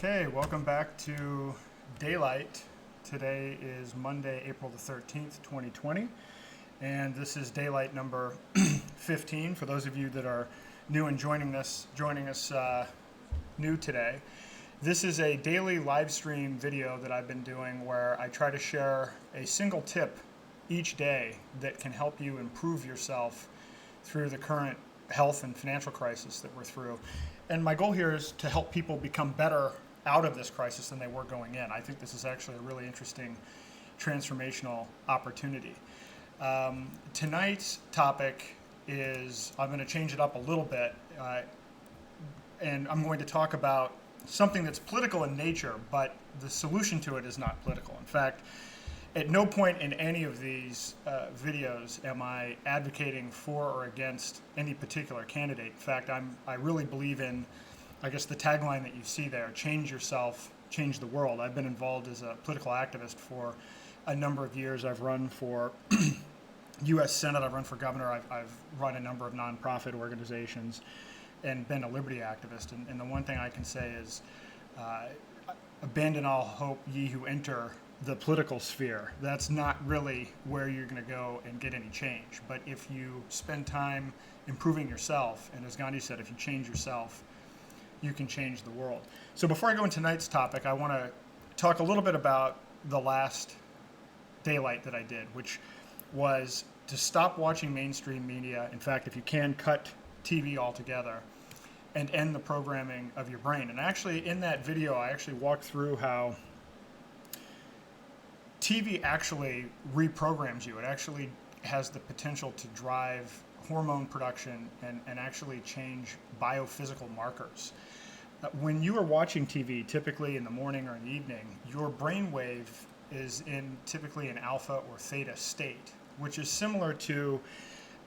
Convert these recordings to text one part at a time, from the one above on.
Okay, welcome back to Daylight. Today is Monday, April the 13th, 2020, and this is Daylight number 15. For those of you that are new and joining us new today, this is a daily live stream video that I've been doing where I try to share a single tip each day that can help you improve yourself through the current health and financial crisis that we're through. And my goal here is to help people become better out of this crisis than they were going in. I think this is actually a really interesting transformational opportunity. Tonight's topic is, I'm going to change it up a little bit, and I'm going to talk about something that's political in nature, but the solution to it is not political. In fact, at no point in any of these videos am I advocating for or against any particular candidate. In fact, I really believe in, I guess, the tagline that you see there: change yourself, change the world. I've been involved as a political activist for a number of years. I've run for U.S. Senate, I've run for governor, I've run a number of nonprofit organizations and been a liberty activist. And the one thing I can say is, abandon all hope, ye who enter the political sphere. That's not really where you're going to go and get any change. But if you spend time improving yourself, and as Gandhi said, if you change yourself, you can change the world. So before I go into tonight's topic, I want to talk a little bit about the last Daylight that I did, which was to stop watching mainstream media. In fact, if you can, cut TV altogether and end the programming of your brain. And actually, in that video, I actually walked through how TV actually reprograms you. It actually has the potential to drive hormone production and actually change biophysical markers. When you are watching TV, typically in the morning or in the evening, your brainwave is in typically an alpha or theta state, which is similar to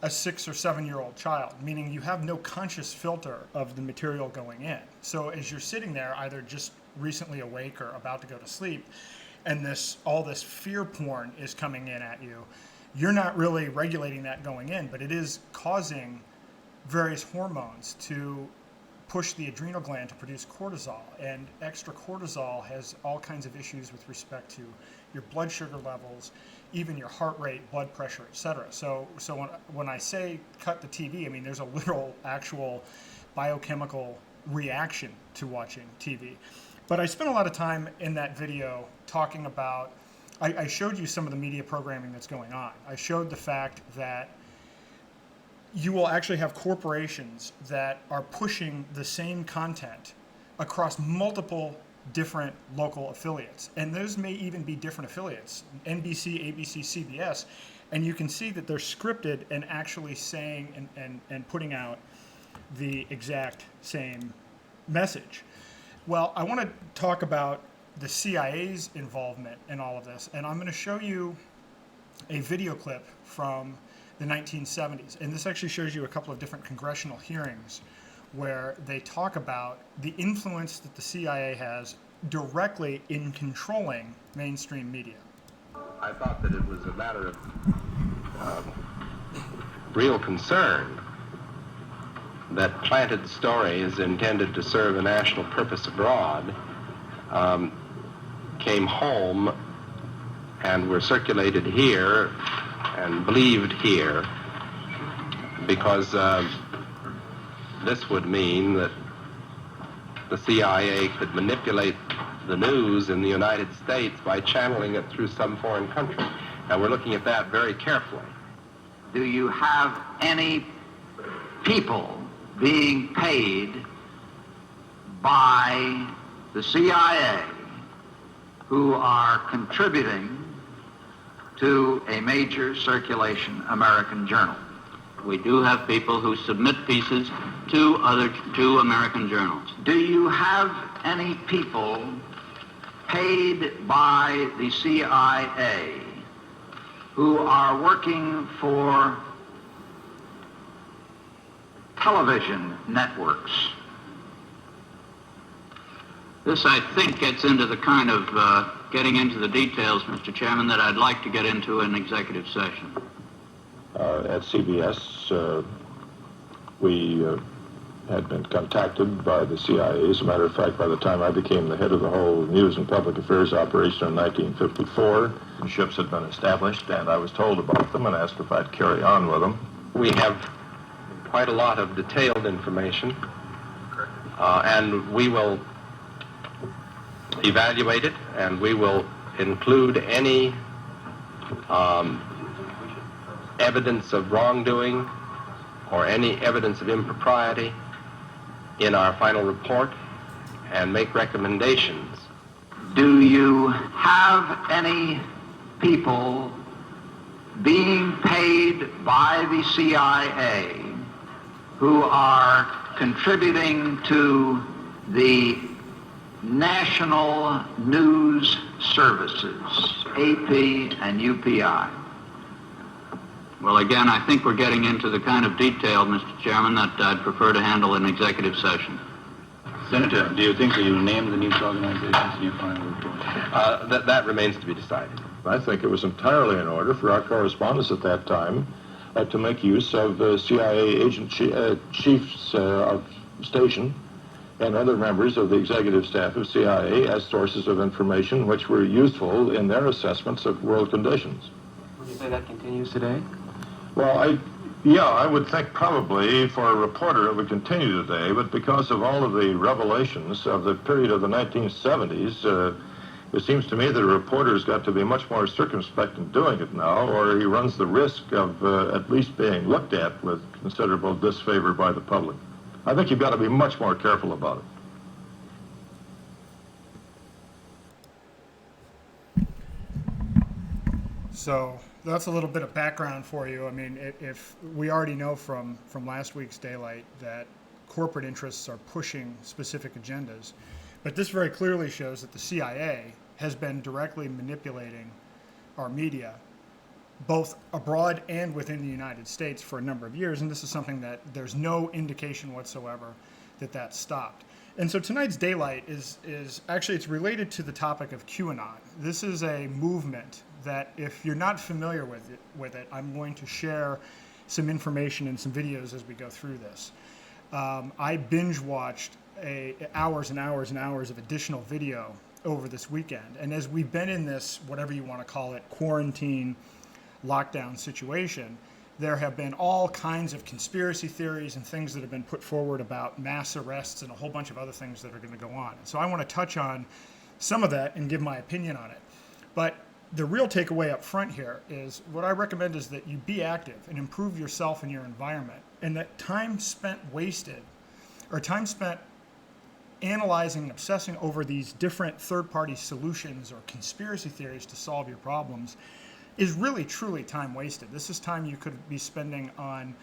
a 6 or 7 year old child, meaning you have no conscious filter of the material going in. So as you're sitting there, either just recently awake or about to go to sleep, and all this fear porn is coming in at you, you're not really regulating that going in, but it is causing various hormones to push the adrenal gland to produce cortisol, and extra cortisol has all kinds of issues with respect to your blood sugar levels, even your heart rate, blood pressure, etc. So when I say cut the TV, I mean there's a literal, actual biochemical reaction to watching TV. But I spent a lot of time in that video talking about, I showed you some of the media programming that's going on. I showed the fact that you will actually have corporations that are pushing the same content across multiple different local affiliates. And those may even be different affiliates, NBC, ABC, CBS. And you can see that they're scripted and actually saying and putting out the exact same message. Well, I want to talk about the CIA's involvement in all of this, and I'm going to show you a video clip from the 1970s. And this actually shows you a couple of different congressional hearings where they talk about the influence that the CIA has directly in controlling mainstream media. I thought that it was a matter of real concern that planted stories intended to serve a national purpose abroad came home and were circulated here and believed here, because this would mean that the CIA could manipulate the news in the United States by channeling it through some foreign country. Now we're looking at that very carefully. Do you have any people being paid by the CIA who are contributing to a major circulation American journal? We do have people who submit pieces to American journals. Do you have any people paid by the CIA who are working for television networks? This, I think, gets into the kind of getting into the details, Mr. Chairman, that I'd like to get into in executive session. At CBS, we had been contacted by the CIA. As a matter of fact, by the time I became the head of the whole News and Public Affairs operation in 1954, ships had been established, and I was told about them and asked if I'd carry on with them. We have quite a lot of detailed information, and we will evaluate it, and we will include any evidence of wrongdoing or any evidence of impropriety in our final report and make recommendations. Do you have any people being paid by the CIA who are contributing to the national news services, AP and UPI? Well, again, I think we're getting into the kind of detail, Mr. Chairman, that I'd prefer to handle in executive session. Senator, do you think that you named the news organizations in your final report? That remains to be decided. I think it was entirely in order for our correspondents at that time to make use of CIA agent chiefs of station and other members of the executive staff of CIA as sources of information which were useful in their assessments of world conditions. Would you say that continues today? Well, I would think probably for a reporter it would continue today, but because of all of the revelations of the period of the 1970s, it seems to me that a reporter's got to be much more circumspect in doing it now, or he runs the risk of at least being looked at with considerable disfavor by the public. I think you've got to be much more careful about it. So that's a little bit of background for you. I mean, if we already know from last week's Daylight that corporate interests are pushing specific agendas, but this very clearly shows that the CIA has been directly manipulating our media, both abroad and within the United States for a number of years, and this is something that there's no indication whatsoever that that's stopped. And so tonight's Daylight is actually, it's related to the topic of QAnon. This is a movement that, if you're not familiar with it, I'm going to share some information and some videos as we go through this. I binge watched hours and hours and hours of additional video over this weekend, and as we've been in this, whatever you want to call it, quarantine lockdown situation, there have been all kinds of conspiracy theories and things that have been put forward about mass arrests and a whole bunch of other things that are going to go on. And so I want to touch on some of that and give my opinion on it. But the real takeaway up front here is what I recommend is that you be active and improve yourself and your environment, and that time spent wasted or time spent analyzing and obsessing over these different third-party solutions or conspiracy theories to solve your problems is really truly time wasted. This is time you could be spending on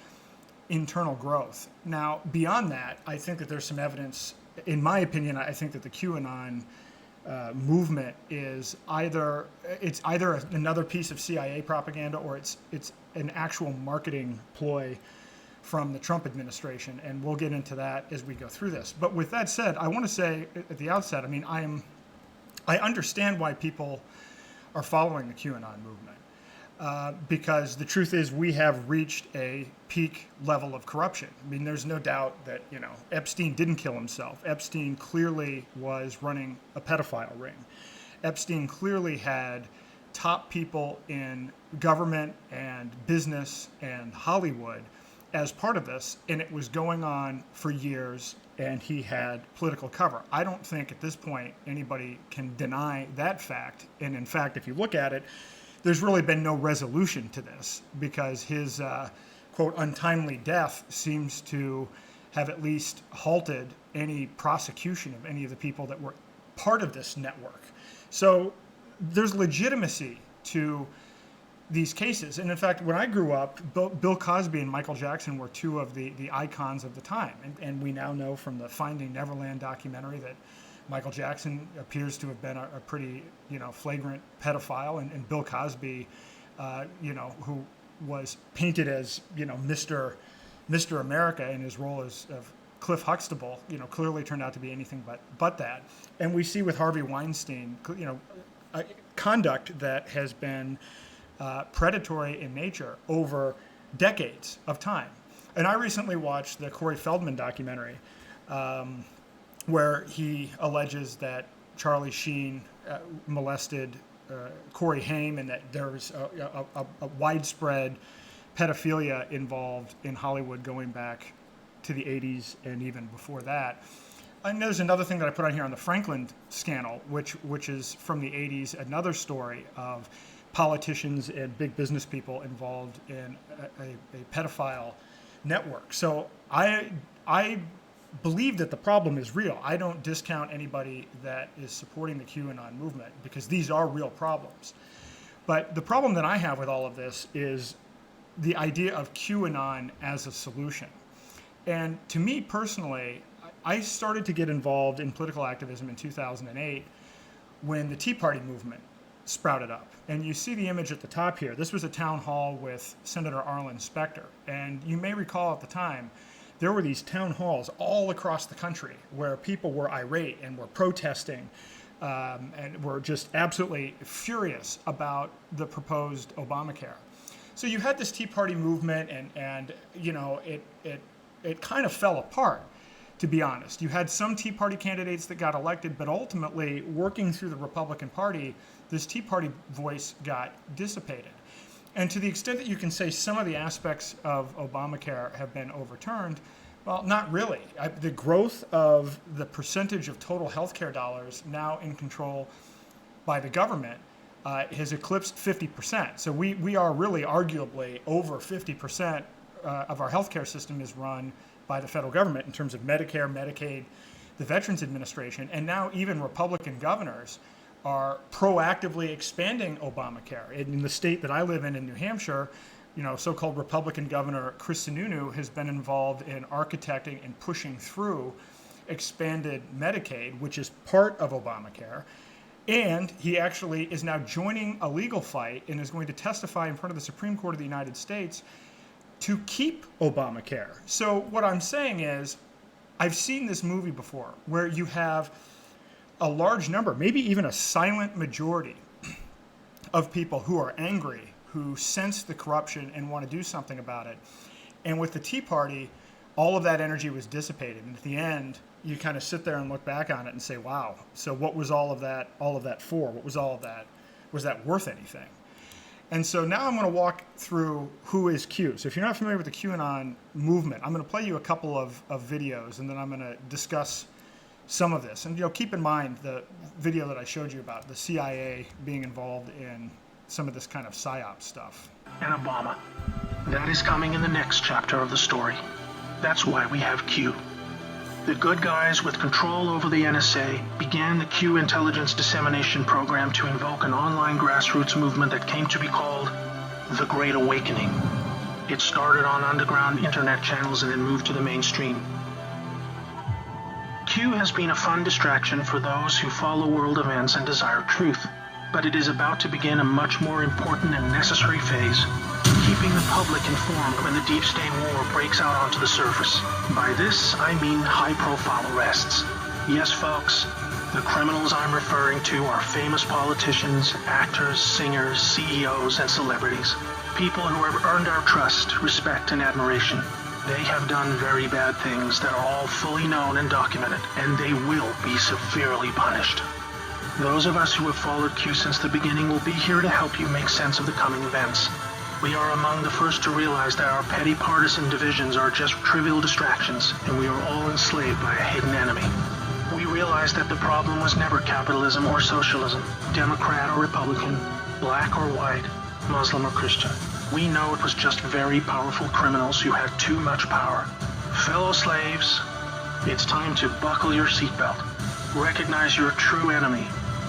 internal growth. Now, beyond that, I think that there's some evidence, in my opinion, I think that the QAnon movement is either another piece of CIA propaganda, or it's an actual marketing ploy from the Trump administration, and we'll get into that as we go through this. But with that said, I want to say at the outset, I mean, I understand why people are following the QAnon movement, because the truth is we have reached a peak level of corruption. I mean, there's no doubt that, Epstein didn't kill himself. Epstein clearly was running a pedophile ring. Epstein clearly had top people in government and business and Hollywood as part of this, and it was going on for years, and he had political cover. I don't think at this point anybody can deny that fact, and in fact, if you look at it, there's really been no resolution to this, because his quote untimely death seems to have at least halted any prosecution of any of the people that were part of this network. So there's legitimacy to these cases. And in fact, when I grew up, Bill Cosby and Michael Jackson were two of the icons of the time. And we now know from the Finding Neverland documentary that Michael Jackson appears to have been a pretty, flagrant pedophile. And Bill Cosby, who was painted as, Mr. America in his role as of Cliff Huxtable, clearly turned out to be anything but that. And we see with Harvey Weinstein, conduct that has been predatory in nature over decades of time. And I recently watched the Corey Feldman documentary, where he alleges that Charlie Sheen molested Corey Haim, and that there was a widespread pedophilia involved in Hollywood going back to the 80s and even before that. And there's another thing that I put on here on the Franklin scandal, which is from the 80s, another story of politicians and big business people involved in a pedophile network. So I believe that the problem is real. I don't discount anybody that is supporting the QAnon movement, because these are real problems. But the problem that I have with all of this is the idea of QAnon as a solution. And to me personally, I started to get involved in political activism in 2008 when the Tea Party movement sprouted up. And you see the image at the top here. This was a town hall with Senator Arlen Specter. And you may recall at the time, there were these town halls all across the country where people were irate and were protesting and were just absolutely furious about the proposed Obamacare. So you had this Tea Party movement, and you know, it kind of fell apart, to be honest. You had some Tea Party candidates that got elected, but ultimately, working through the Republican Party, this Tea Party voice got dissipated. And to the extent that you can say some of the aspects of Obamacare have been overturned, well, not really. The growth of the percentage of total healthcare dollars now in control by the government has eclipsed 50%. So we are really arguably over 50% of our healthcare system is run by the federal government in terms of Medicare, Medicaid, the Veterans Administration, and now even Republican governors are proactively expanding Obamacare. In the state that I live in New Hampshire, you know, so-called Republican Governor Chris Sununu has been involved in architecting and pushing through expanded Medicaid, which is part of Obamacare. And he actually is now joining a legal fight and is going to testify in front of the Supreme Court of the United States to keep Obamacare. So what I'm saying is, I've seen this movie before where you have a large number, maybe even a silent majority of people who are angry, who sense the corruption and want to do something about it. And with the Tea Party, all of that energy was dissipated. And at the end, you kind of sit there and look back on it and say, wow, so what was all of that for? What was all of that? Was that worth anything? And so now I'm going to walk through who is Q. So if you're not familiar with the QAnon movement, I'm going to play you a couple of videos, and then I'm going to discuss some of this. And you know, keep in mind the video that I showed you about the CIA being involved in some of this kind of PSYOP stuff. And Obama. That is coming in the next chapter of the story. That's why we have Q. The good guys with control over the NSA began the Q intelligence dissemination program to invoke an online grassroots movement that came to be called the Great Awakening. It started on underground internet channels and then moved to the mainstream. Q has been a fun distraction for those who follow world events and desire truth, but it is about to begin a much more important and necessary phase, keeping the public informed when the deep state war breaks out onto the surface. By this, I mean high-profile arrests. Yes, folks, the criminals I'm referring to are famous politicians, actors, singers, CEOs, and celebrities. People who have earned our trust, respect, and admiration. They have done very bad things that are all fully known and documented, and they will be severely punished. Those of us who have followed Q since the beginning will be here to help you make sense of the coming events. We are among the first to realize that our petty partisan divisions are just trivial distractions, and we are all enslaved by a hidden enemy. We realize that the problem was never capitalism or socialism, Democrat or Republican, black or white, Muslim or Christian. We know it was just very powerful criminals who had too much power. Fellow slaves, it's time to buckle your seatbelt, recognize your true enemy,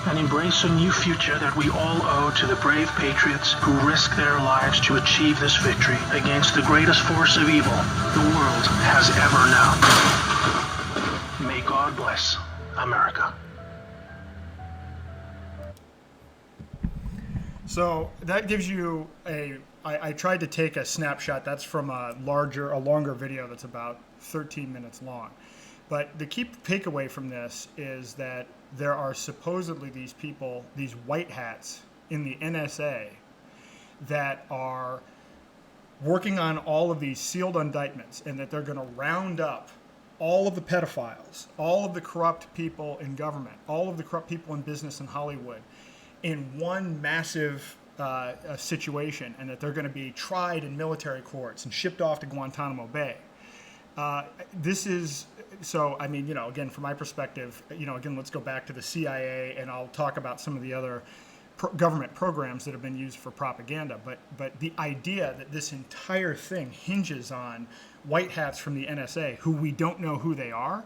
and embrace a new future that we all owe to the brave patriots who risk their lives to achieve this victory against the greatest force of evil the world has ever known. May God bless America. So that gives you I tried to take a snapshot. That's from a longer video that's about 13 minutes long. But the key takeaway from this is that there are supposedly these people, these white hats in the NSA, that are working on all of these sealed indictments, and that they're going to round up all of the pedophiles, all of the corrupt people in government, all of the corrupt people in business in Hollywood in one massive situation, and that they're going to be tried in military courts and shipped off to Guantanamo Bay. This is, so, I mean, again, from my perspective, again, let's go back to the CIA, and I'll talk about some of the other government programs that have been used for propaganda. But the idea that this entire thing hinges on white hats from the NSA, who we don't know who they are,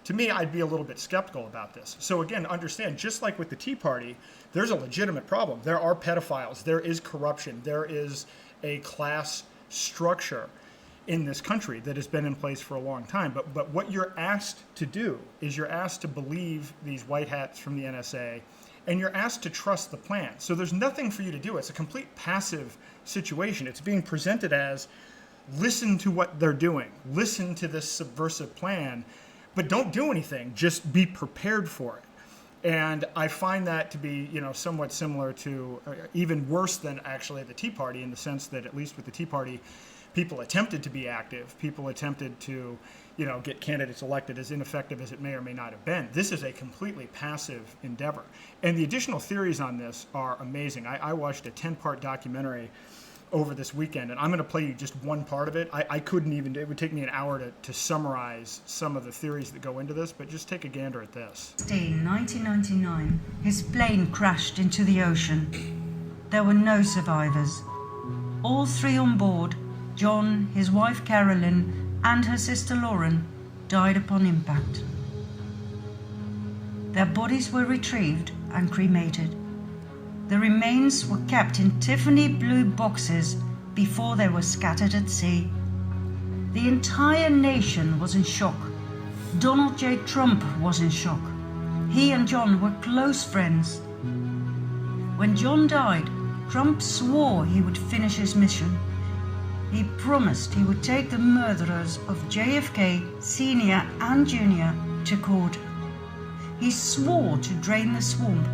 to me, I'd be a little bit skeptical about this. So again, understand, just like with the Tea Party, there's a legitimate problem. There are pedophiles. There is corruption. There is a class structure in this country that has been in place for a long time. But what you're asked to do is you're asked to believe these white hats from the NSA, and you're asked to trust the plan. So there's nothing for you to do. It's a complete passive situation. It's being presented as, listen to what they're doing. Listen to this subversive plan, but don't do anything. Just be prepared for it. And I find that to be, somewhat similar to, even worse than actually the Tea Party, in the sense that, at least with the Tea Party, people attempted to be active. People attempted to, get candidates elected, as ineffective as it may or may not have been. This is a completely passive endeavor. And the additional theories on this are amazing. I watched a 10-part documentary over this weekend, and I'm going to play you just one part of it. I couldn't even, it would take me an hour to summarize some of the theories that go into this, but just take a gander at this. In 1999, his plane crashed into the ocean. There were no survivors. All three on board, John, his wife Carolyn, and her sister Lauren, died upon impact. Their bodies were retrieved and cremated. The remains were kept in Tiffany blue boxes before they were scattered at sea. The entire nation was in shock. Donald J. Trump was in shock. He and John were close friends. When John died, Trump swore he would finish his mission. He promised he would take the murderers of JFK, Sr. and Jr. to court. He swore to drain the swamp.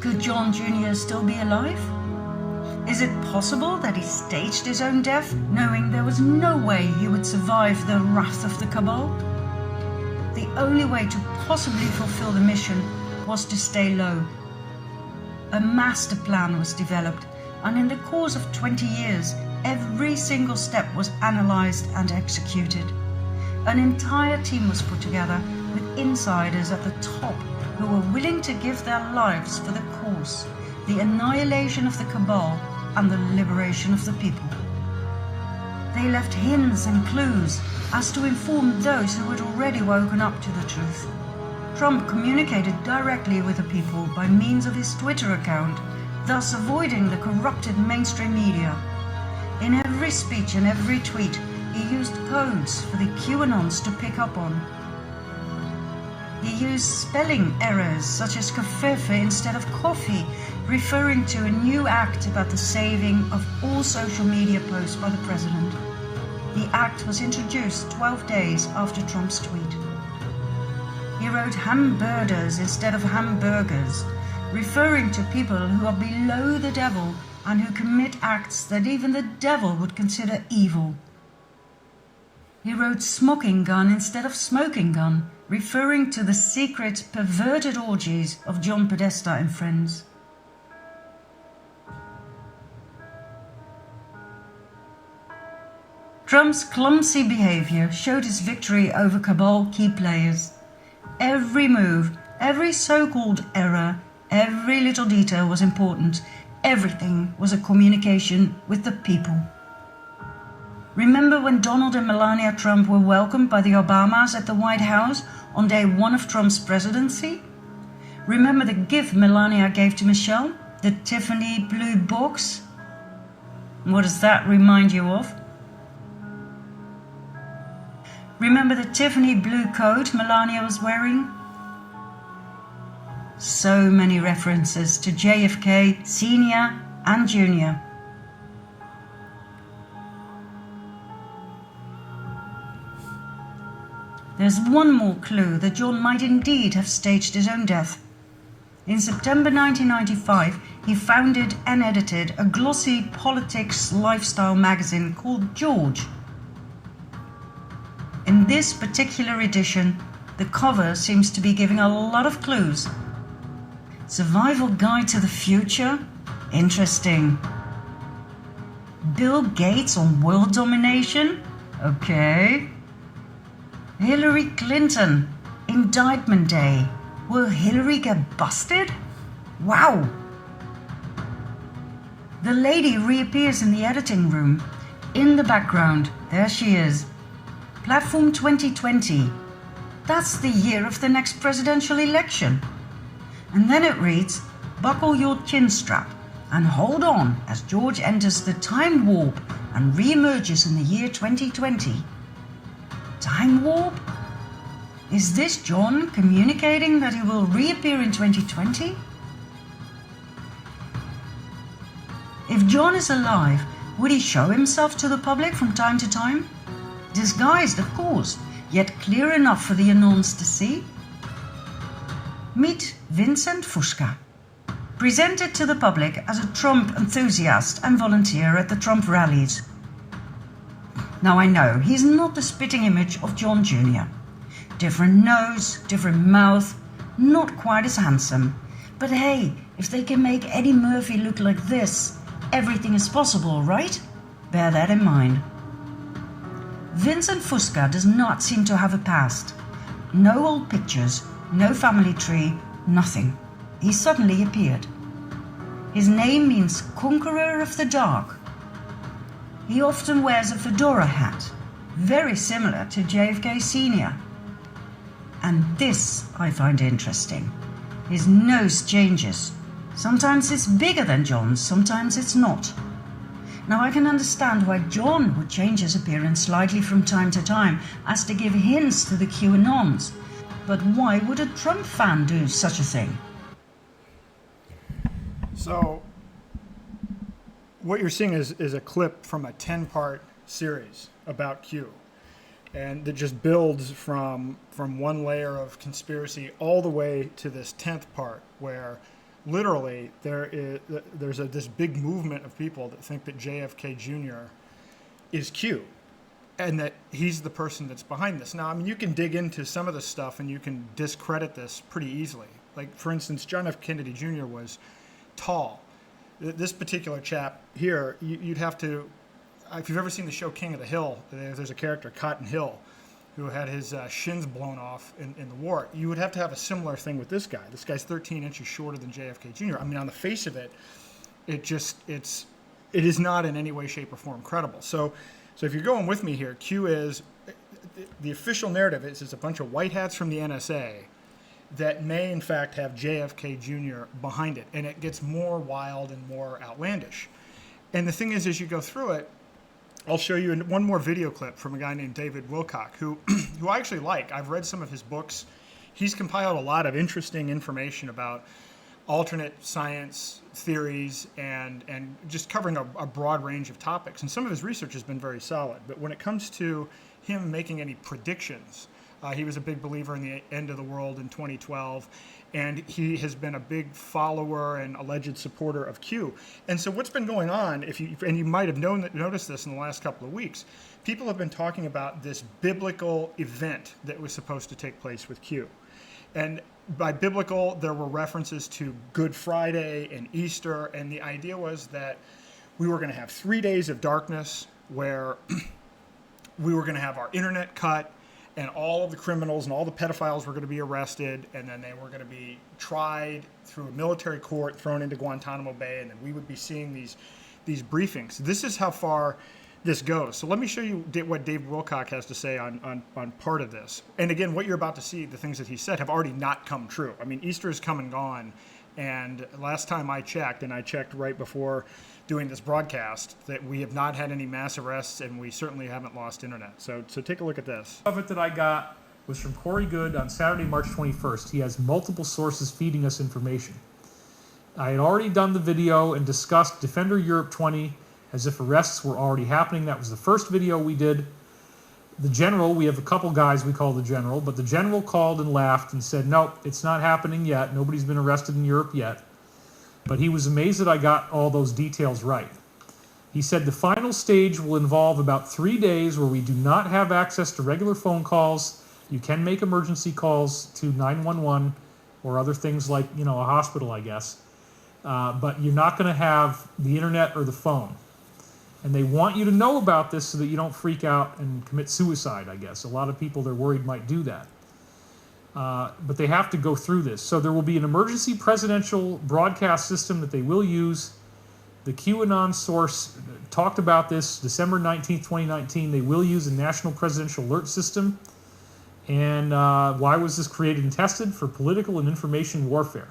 Could John Jr. still be alive? Is it possible that he staged his own death, knowing there was no way he would survive the wrath of the cabal? The only way to possibly fulfill the mission was to stay low. A master plan was developed, and in the course of 20 years, every single step was analyzed and executed. An entire team was put together with insiders at the top who were willing to give their lives for the cause, the annihilation of the cabal and the liberation of the people. They left hints and clues as to inform those who had already woken up to the truth. Trump communicated directly with the people by means of his Twitter account, thus avoiding the corrupted mainstream media. In every speech and every tweet, he used codes for the QAnons to pick up on. He used spelling errors such as kafefe instead of coffee, referring to a new act about the saving of all social media posts by the president. The act was introduced 12 days after Trump's tweet. He wrote hamburgers instead of hamburgers, referring to people who are below the devil and who commit acts that even the devil would consider evil. He wrote smoking gun instead of smoking gun, referring to the secret, perverted orgies of John Podesta and friends. Trump's clumsy behavior showed his victory over cabal key players. Every move, every so-called error, every little detail was important. Everything was a communication with the people. Remember when Donald and Melania Trump were welcomed by the Obamas at the White House on day one of Trump's presidency? Remember the gift Melania gave to Michelle, the Tiffany blue box? What does that remind you of? Remember the Tiffany blue coat Melania was wearing? So many references to JFK, Sr. and Jr. There's one more clue that John might indeed have staged his own death. In September 1995, he founded and edited a glossy politics lifestyle magazine called George. In this particular edition, the cover seems to be giving a lot of clues. Survival Guide to the Future? Interesting. Bill Gates on world domination? Okay. Hillary Clinton, Indictment Day. Will Hillary get busted? Wow. The lady reappears in the editing room. In the background, there she is. Platform 2020. That's the year of the next presidential election. And then it reads, buckle your chin strap and hold on as George enters the time warp and re-emerges in the year 2020. Time warp? Is this John communicating that he will reappear in 2020? If John is alive, would he show himself to the public from time to time? Disguised, of course, yet clear enough for the Anons to see? Meet Vincent Fusca, presented to the public as a Trump enthusiast and volunteer at the Trump rallies. Now I know, he's not the spitting image of John Jr. Different nose, different mouth, not quite as handsome. But hey, if they can make Eddie Murphy look like this, everything is possible, right? Bear that in mind. Vincent Fusca does not seem to have a past. No old pictures, no family tree, nothing. He suddenly appeared. His name means Conqueror of the Dark. He often wears a fedora hat, very similar to JFK Sr. And this I find interesting. His nose changes. Sometimes it's bigger than John's, sometimes it's not. Now I can understand why John would change his appearance slightly from time to time as to give hints to the QAnons. But why would a Trump fan do such a thing? So what you're seeing is a clip from a 10-part series about Q. And that just builds from one layer of conspiracy all the way to this 10th part where literally there's this big movement of people that think that JFK Jr. is Q and that he's the person that's behind this. Now, I mean, you can dig into some of this stuff and you can discredit this pretty easily. Like, for instance, John F. Kennedy Jr. was tall. This particular chap here, you'd have to, if you've ever seen the show King of the Hill, there's a character, Cotton Hill, who had his shins blown off in the war. You would have to have a similar thing with this guy. This guy's 13 inches shorter than JFK Jr. I mean, on the face of it, it is not in any way, shape, or form credible. So if you're going with me here, Q is, the official narrative is it's a bunch of white hats from the NSA that may in fact have JFK Jr. behind it, and it gets more wild and more outlandish. And the thing is, as you go through it, I'll show you one more video clip from a guy named David Wilcock, who I actually like. I've read some of his books. He's compiled a lot of interesting information about alternate science theories and just covering a broad range of topics. And some of his research has been very solid. But when it comes to him making any predictions, he was a big believer in the end of the world in 2012, and he has been a big follower and alleged supporter of Q. And so what's been going on, and you might have noticed this in the last couple of weeks, people have been talking about this biblical event that was supposed to take place with Q. And by biblical, there were references to Good Friday and Easter, and the idea was that we were going to have 3 days of darkness where we were going to have our internet cut, and all of the criminals and all the pedophiles were going to be arrested, and then they were going to be tried through a military court, thrown into Guantanamo Bay, and then we would be seeing these briefings. This is how far this goes. So let me show you what Dave Wilcock has to say on part of this. And again, what you're about to see, the things that he said, have already not come true. I mean, Easter has come and gone, and last time I checked, and I checked right before doing this broadcast, that we have not had any mass arrests, and we certainly haven't lost internet. So take a look at this. Of it that I got was from Corey Good on Saturday, March 21st. He has multiple sources feeding us information. I had already done the video and discussed Defender Europe 20 as if arrests were already happening. That was the first video we did. The general, we have a couple guys we call the general, but the general called and laughed and said, nope, it's not happening yet. Nobody's been arrested in Europe yet. but he was amazed that I got all those details right. He said the final stage will involve about 3 days where we do not have access to regular phone calls. You can make emergency calls to 911 or other things like, a hospital, I guess. But you're not going to have the internet or the phone. And they want you to know about this so that you don't freak out and commit suicide, I guess. A lot of people they're worried might do that. But they have to go through this. So there will be an emergency presidential broadcast system that they will use. The QAnon source talked about this December 19th, 2019. They will use a national presidential alert system. And why was this created and tested? For political and information warfare.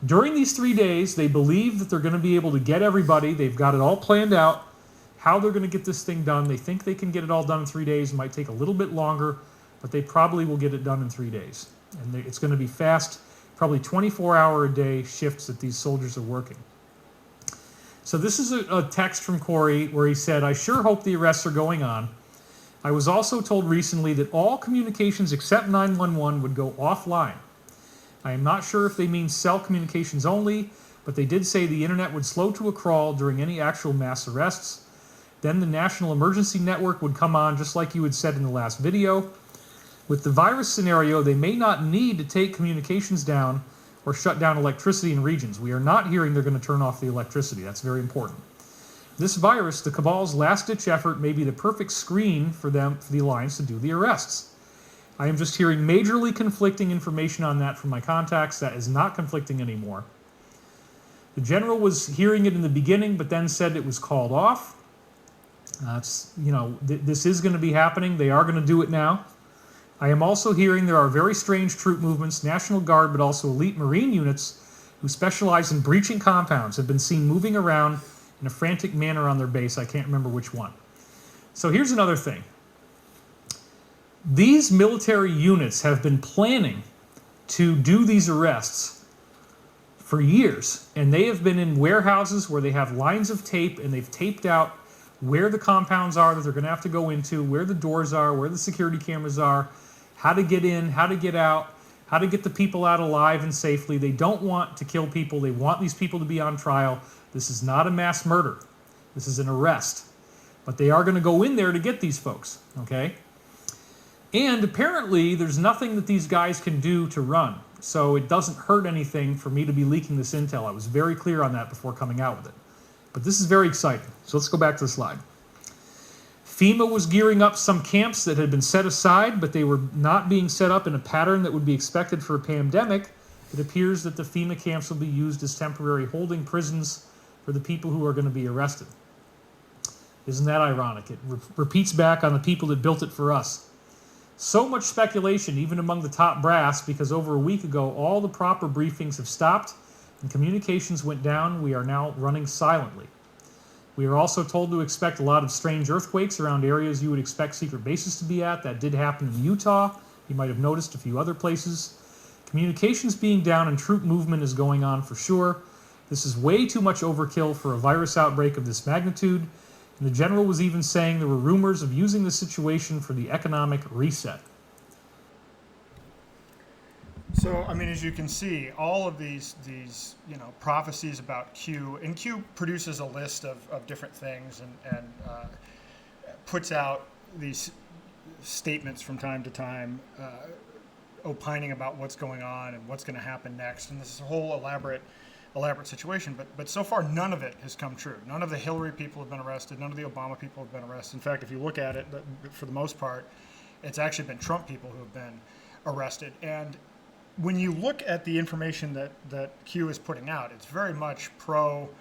During these 3 days, they believe that they're going to be able to get everybody. They've got it all planned out, how they're going to get this thing done. They think they can get it all done in 3 days. It might take a little bit longer, but they probably will get it done in 3 days. And it's going to be fast, probably 24-hour-a-day shifts that these soldiers are working. So this is a text from Corey where he said, I sure hope the arrests are going on. I was also told recently that all communications except 911 would go offline. I am not sure if they mean cell communications only, but they did say the internet would slow to a crawl during any actual mass arrests. Then the National Emergency Network would come on, just like you had said in the last video. With the virus scenario, they may not need to take communications down or shut down electricity in regions. We are not hearing they're going to turn off the electricity. That's very important. This virus, the cabal's last-ditch effort, may be the perfect screen for them, for the alliance to do the arrests. I am just hearing majorly conflicting information on that from my contacts. That is not conflicting anymore. The general was hearing it in the beginning, but then said it was called off. This is going to be happening. They are going to do it now. I am also hearing there are very strange troop movements, National Guard, but also elite Marine units who specialize in breaching compounds have been seen moving around in a frantic manner on their base. I can't remember which one. So here's another thing. These military units have been planning to do these arrests for years, and they have been in warehouses where they have lines of tape, and they've taped out where the compounds are that they're going to have to go into, where the doors are, where the security cameras are, how to get in, how to get out, how to get the people out alive and safely. They don't want to kill people. They want these people to be on trial. This is not a mass murder. This is an arrest. But they are going to go in there to get these folks, okay? And apparently, there's nothing that these guys can do to run. So it doesn't hurt anything for me to be leaking this intel. I was very clear on that before coming out with it. But this is very exciting. So let's go back to the slide. FEMA was gearing up some camps that had been set aside, but they were not being set up in a pattern that would be expected for a pandemic. It appears that the FEMA camps will be used as temporary holding prisons for the people who are going to be arrested. Isn't that ironic? It repeats back on the people that built it for us. So much speculation, even among the top brass, because over a week ago, all the proper briefings have stopped and communications went down. We are now running silently. We are also told to expect a lot of strange earthquakes around areas you would expect secret bases to be at. That did happen in Utah. You might have noticed a few other places. Communications being down and troop movement is going on for sure. This is way too much overkill for a virus outbreak of this magnitude. And the general was even saying there were rumors of using the situation for the economic reset. So, I mean, as you can see, all of these prophecies about Q, and Q produces a list of different things and puts out these statements from time to time, opining about what's going on and what's going to happen next. And this is a whole elaborate situation. But so far, none of it has come true. None of the Hillary people have been arrested. None of the Obama people have been arrested. In fact, if you look at it, for the most part, it's actually been Trump people who have been arrested. And when you look at the information that Q is putting out, it's very much pro-Trump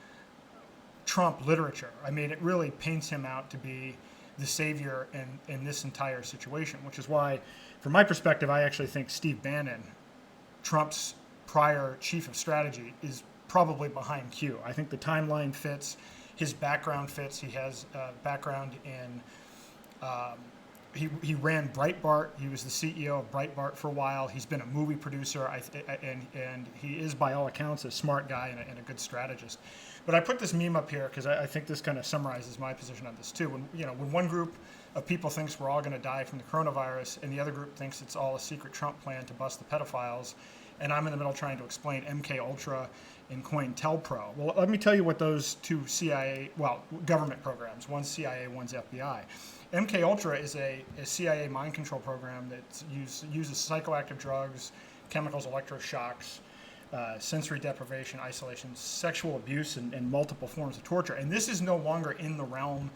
literature. I mean, it really paints him out to be the savior in this entire situation, which is why, from my perspective, I actually think Steve Bannon, Trump's prior chief of strategy, is probably behind Q. I think the timeline fits, his background fits. He has a background in... He ran Breitbart. He was the CEO of Breitbart for a while. He's been a movie producer, and he is, by all accounts, a smart guy and a good strategist. But I put this meme up here because I think this kind of summarizes my position on this too. When one group of people thinks we're all going to die from the coronavirus, and the other group thinks it's all a secret Trump plan to bust the pedophiles, and I'm in the middle trying to explain MK Ultra and COINTELPRO. Well, let me tell you what those two government programs, one's CIA, one's FBI. MK Ultra is a CIA mind control program that uses psychoactive drugs, chemicals, electroshocks, sensory deprivation, isolation, sexual abuse, and multiple forms of torture. And this is no longer in the realm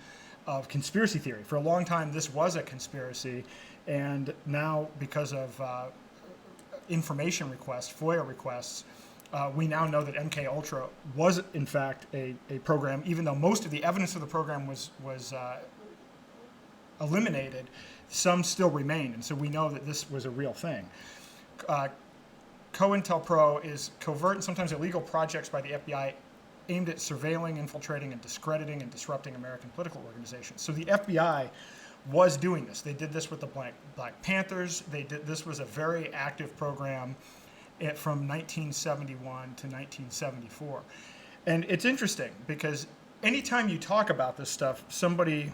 of conspiracy theory. For a long time, this was a conspiracy, and now, because of information requests, FOIA requests, we now know that MK Ultra was, in fact, a program, even though most of the evidence of the program was eliminated, some still remain, and so we know that this was a real thing. COINTELPRO is covert and sometimes illegal projects by the FBI aimed at surveilling, infiltrating, and discrediting and disrupting American political organizations. So the FBI was doing this. They did this with the Black Panthers. This was a very active program from 1971 to 1974. And it's interesting because anytime you talk about this stuff, somebody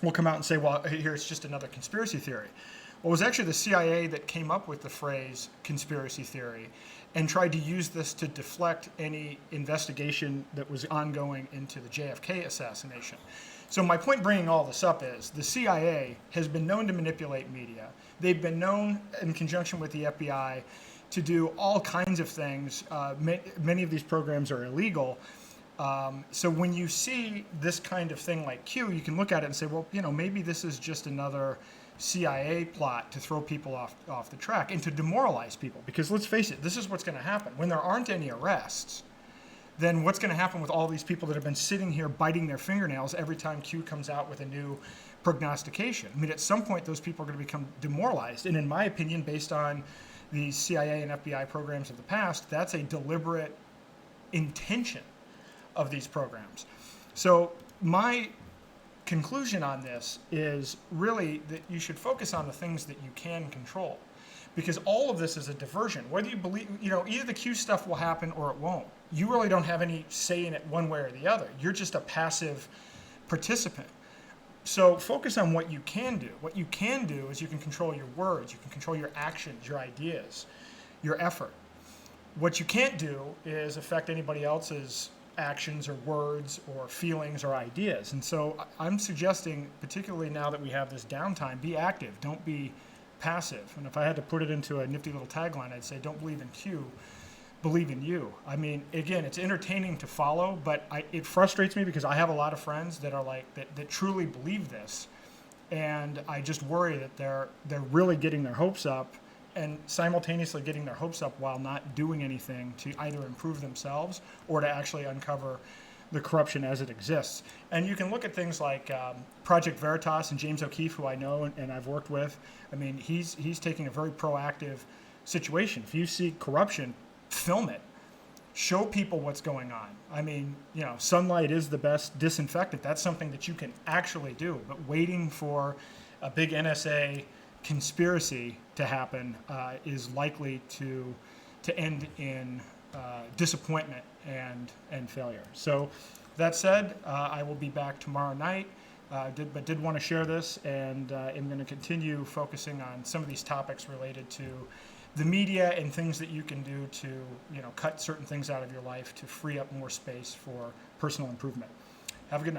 will come out and say, well, here, it's just another conspiracy theory. Well, it was actually the CIA that came up with the phrase conspiracy theory and tried to use this to deflect any investigation that was ongoing into the JFK assassination. So my point bringing all this up is the CIA has been known to manipulate media. They've been known, in conjunction with the FBI, to do all kinds of things. Many of these programs are illegal. So when you see this kind of thing like Q, you can look at it and say, well, maybe this is just another CIA plot to throw people off the track and to demoralize people. Because let's face it, this is what's going to happen. When there aren't any arrests, then what's going to happen with all these people that have been sitting here biting their fingernails every time Q comes out with a new prognostication? I mean, at some point, those people are going to become demoralized. And in my opinion, based on the CIA and FBI programs of the past, that's a deliberate intention of these programs. So my conclusion on this is really that you should focus on the things that you can control, because all of this is a diversion. Whether you believe, either the Q stuff will happen or it won't. You really don't have any say in it one way or the other. You're just a passive participant. So focus on what you can do. What you can do is you can control your words, you can control your actions, your ideas, your effort. What you can't do is affect anybody else's actions or words or feelings or ideas. And so I'm suggesting, particularly now that we have this downtime, be active, don't be passive. And if I had to put it into a nifty little tagline, I'd say, don't believe in Q, believe in you. I mean, again, it's entertaining to follow, but it frustrates me because I have a lot of friends that are like, that truly believe this. And I just worry that they're really getting their hopes up and simultaneously getting their hopes up while not doing anything to either improve themselves or to actually uncover the corruption as it exists. And you can look at things like Project Veritas and James O'Keefe, who I know and I've worked with. I mean, he's taking a very proactive situation. If you see corruption, film it. Show people what's going on. I mean, sunlight is the best disinfectant. That's something that you can actually do. But waiting for a big NSA conspiracy to happen is likely to end in disappointment and failure. So that said, I will be back tomorrow night, but did want to share this, and am going to continue focusing on some of these topics related to the media and things that you can do to cut certain things out of your life to free up more space for personal improvement. Have a good night.